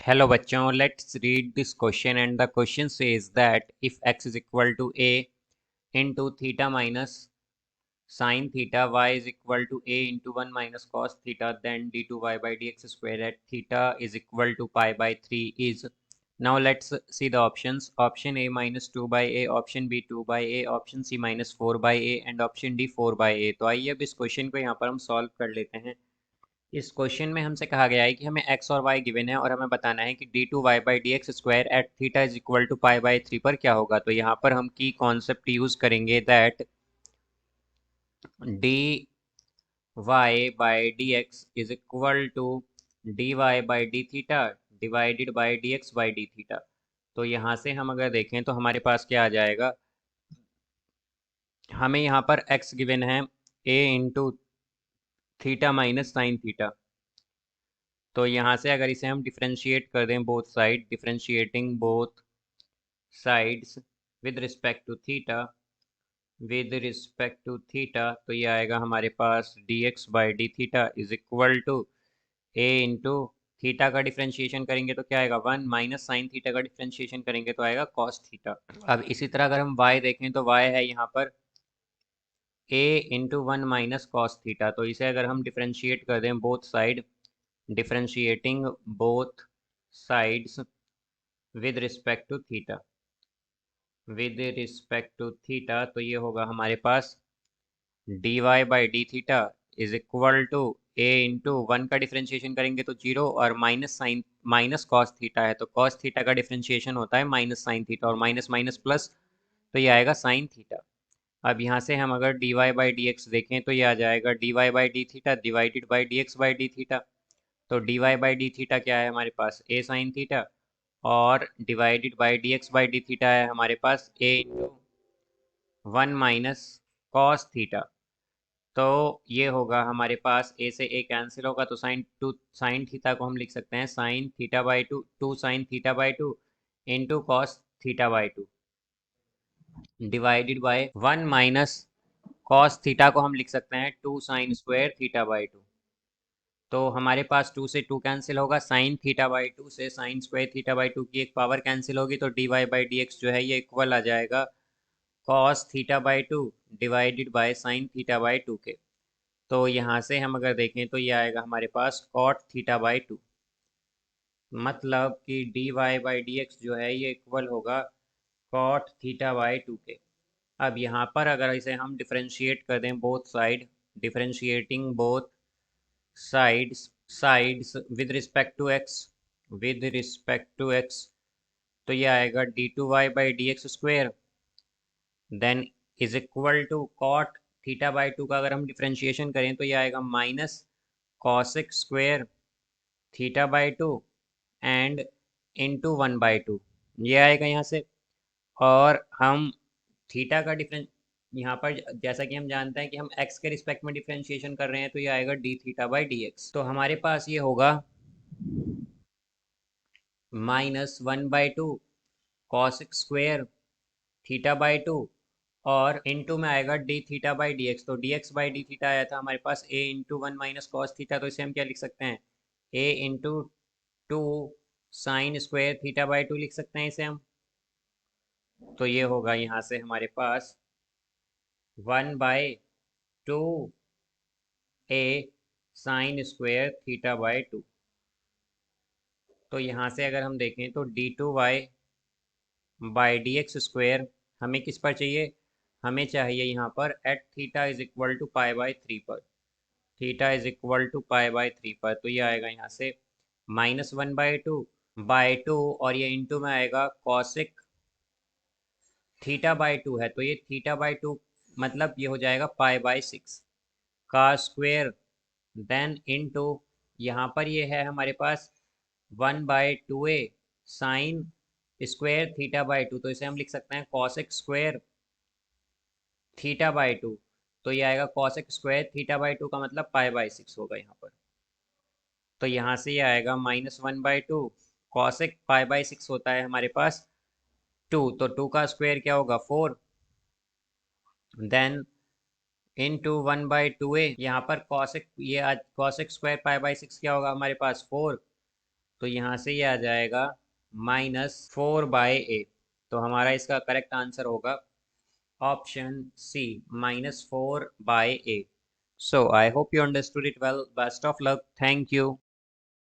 Hello बच्चों, let's read this question and the question says that if x is equal to a into theta minus sine theta, y is equal to a into 1 minus cos theta, then d2y by dx square at theta is equal to pi by 3 is. Now let's see the options. Option A minus 2 by a, option B 2 by a, option C minus 4 by a and option D 4 by a. तो आइए अब इस question को यहाँ पर हम solve कर लेते हैं। इस क्वेश्चन में हमसे कहा गया है कि हमें x और y गिवन है और हमें बताना है कि d2y by d x square at theta is equal to pi by 3 पर क्या होगा। तो यहाँ पर हम की कॉन्सेप्ट यूज करेंगे that dy by d x is equal to dy by d theta divided by d x by d theta. तो यहाँ से हम अगर देखें तो हमारे पास क्या आ जाएगा, हमें यहाँ पर x गिवन है a into theta minus sine theta. तो यहाँ से अगर इसे हम डिफ्रेंशिएट कर दें both side, differentiating both sides with respect to theta, तो ये आएगा हमारे पास d x by d theta is equal to a into theta का डिफ्रेंशिएशन करेंगे तो क्या आएगा 1 माइनस साइन थीटा का डिफ्रेंशिएशन करेंगे तो आएगा कॉस थीटा। अब इसी तरह अगर हम y देखें तो y है यहाँ पर a into 1 minus cos theta. तो इसे अगर हम डिफ्रेंशिएट कर दें both side, differentiating both sides with respect to theta, तो ये होगा हमारे पास d y by d theta is equal to a into 1 का डिफ्रेंशिएशन करेंगे तो 0 और minus sine minus cos theta है तो कॉस थीटा का डिफ्रेंशिएशन होता है माइनस साइन थीटा और माइनस माइनस प्लस, तो ये आएगा साइन थीटा। अब यहाँ से हम अगर d y by d x देखें तो ये आ जाएगा d y by d theta divided by d x by d theta. तो d y by d theta क्या है हमारे पास ए साइन थीटा और divided by d x by d theta है हमारे पास a into 1 minus cos theta. तो ये होगा हमारे पास ए से ए कैंसिल होगा तो साइन थीटा को हम लिख सकते हैं sine theta by two sine theta by two into cos theta by two divided by 1 minus cos theta को हम लिख सकते हैं 2 sine square theta by two. तो हमारे पास 2 से 2 कैंसिल होगा, साइन थीटा बाई टू से sine square theta by two की एक पावर कैंसिल होगी तो d y by d x जो है ये इक्वल आ जाएगा cos theta by two divided by sine theta by to के। तो यहाँ से हम अगर देखें तो ये आएगा हमारे पास कॉट थीटा बाई टू, मतलब कि d y by d x जो है ये इक्वल होगा कॉट थीटा बाई टू के। अब यहाँ पर अगर इसे हम डिफ्रेंशिएट कर दें both side, differentiating both sides with respect to x, तो ये आएगा d two y by d x square then is equal to cot theta by two का अगर हम डिफ्रेंशिएशन करें तो ये आएगा minus cosec square theta by two and into 1 by two, ये आएगा यहाँ से। और हम थीटा का डिफरेंस यहाँ पर जैसा कि हम जानते हैं कि हम x के रिस्पेक्ट में डिफ्रेंशिएशन कर रहे हैं तो ये आएगा d theta by d x. तो हमारे पास ये होगा minus 1 by two cosec square theta by two और इनटू में आएगा d theta by d x. तो d x by d theta आया था हमारे पास a into 1 minus cos theta, तो इसे हम क्या लिख सकते हैं a into 2 sine square theta by two लिख सकते हैं इसे हम। तो ये होगा यहाँ से हमारे पास 1 by two a sine square theta by two. तो यहाँ से अगर हम देखें तो d two y by d x square हमें किस पर चाहिए, हमें चाहिए यहाँ पर at theta is equal to pi by three पर, theta is equal to pi by three पर। तो ये आएगा यहाँ से माइनस 1 बाई टू और ये इंटू में आएगा कॉसिक थीटा बाई टू है तो ये थीटा बाई टू मतलब ये हो जाएगा पाई बाई 6 का स्क्वेयर देन इंटू यहाँ पर ये है हमारे पास 1 by two a sine square theta by two, तो इसे हम लिख सकते हैं cosec square theta by two. तो ये आएगा cosec square theta by two का मतलब पाई बाई 6 होगा यहाँ पर। तो यहाँ से ये आएगा minus 1 by two cosec pi by 6 होता है हमारे पास 2, तो 2 का स्क्वायर क्या होगा 4 देन इंटू 1 बाई टू ए, यहाँ पर कॉसिक ये कॉसिक स्क्वायर पाई बाई 6 क्या होगा हमारे पास 4, तो यहाँ से ये आ जाएगा -4/a। तो हमारा इसका करेक्ट आंसर होगा option C, -4/a। So I hope you understood it well. Best of luck. Thank you.